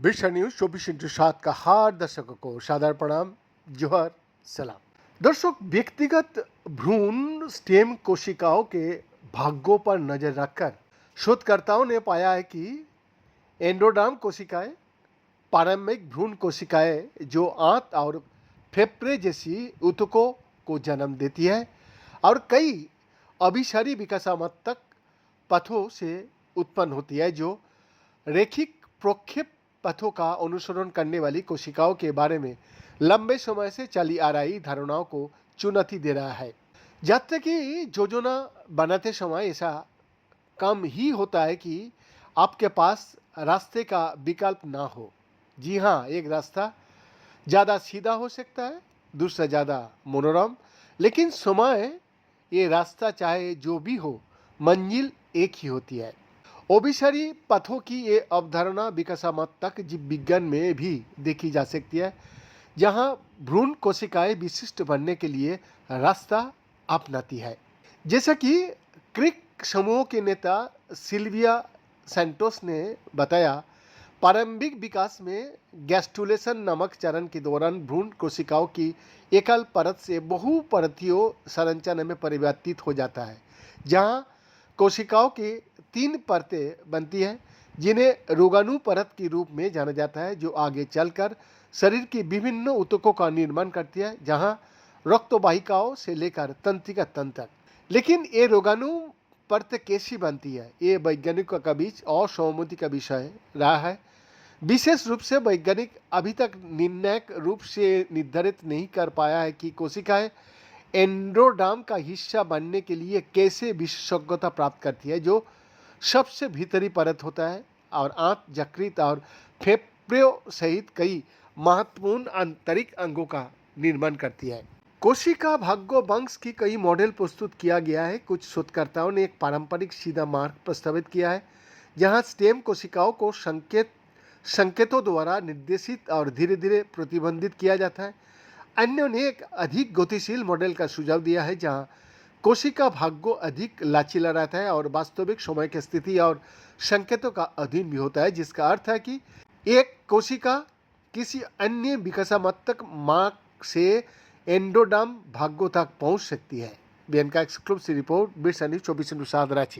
विश्व न्यूज 24/7 का हार दर्शकों को सादर प्रणाम, जोहर, सलाम। दर्शक, व्यक्तिगत भ्रूण स्टेम कोशिकाओं के भाग्यों पर नजर रखकर शोधकर्ताओं ने पाया है कि एंडोडर्म कोशिकाएं, प्रारंभिक भ्रूण कोशिकाएं जो आंत और फेफड़े जैसी ऊतकों को जन्म देती है और कई अभिसारी विकासात्मक पथों से उत्पन्न होती है, जो रैखिक प्रोक्षेप पथों का अनुसरण करने वाली कोशिकाओं के बारे में लंबे समय से चली आ रही धारणाओं को चुनौती दे रहा है। जब कि योजना बनाते समय ऐसा कम ही होता है कि आपके पास रास्ते का विकल्प ना हो। जी हाँ, एक रास्ता ज़्यादा सीधा हो सकता है, दूसरा ज़्यादा मनोरम, लेकिन समय ये रास्ता चाहे जो भी हो, मंजिल एक ही होती है। अभिसारी पथों की ये अवधारणा विकासात्मक जीव विज्ञान में भी देखी जा सकती है, जहां भ्रूण कोशिकाएं विशिष्ट बनने के लिए रास्ता अपनाती है। जैसा कि क्रिक समूह के नेता सिल्विया सैंटोस ने बताया, प्रारंभिक विकास में गैस्टुलेशन नामक चरण के दौरान भ्रूण कोशिकाओं की एकल परत से बहुपरतीय संरचना में परिवर्तित हो जाता है, जहां कोशिकाओं की 3 परतें बनती हैं, जिन्हें रोगाणु परत के रूप में जाना जाता है, जो आगे चलकर शरीर की विभिन्न ऊतकों का निर्माण करती है, जहां रक्तवाहिकाओं से लेकर तंत्रिका तंत्र तक। लेकिन ये रोगाणु परत कैसी बनती है, ये वैज्ञानिकों का बीच असहमति का विषय रहा है। विशेष रूप से वैज्ञानिक अभी तक निर्णायक रूप से निर्धारित नहीं कर पाया है कि कोशिकाएं एंडोडर्म का हिस्सा बनने के लिए कैसे विशेषज्ञता प्राप्त करती है, जो सबसे भीतरी परत होता है और आंत, यकृत और फेफड़ों सहित कई महत्वपूर्ण आंतरिक अंगों का निर्माण करती है। कोशिका भाग्य वंश की कई मॉडल प्रस्तुत किया गया है। कुछ शोधकर्ताओं ने एक पारंपरिक सीधा मार्ग प्रस्तावित किया है, जहां स्टेम कोशिकाओं को संकेतों द्वारा निर्देशित और धीरे धीरे प्रतिबंधित किया जाता है। अन्यों ने एक अधिक गतिशील मॉडल का सुझाव दिया है, जहां कोशिका भाग्य अधिक लचीला रहता है और वास्तविक समय की स्थिति और संकेतों का अधीन भी होता है, जिसका अर्थ है कि एक कोशिका किसी अन्य विकासात्मक मार्ग से एंडोडर्म भाग्य तक पहुंच सकती है। बीएनका exclusive report, bits news 24/7 Ranchi.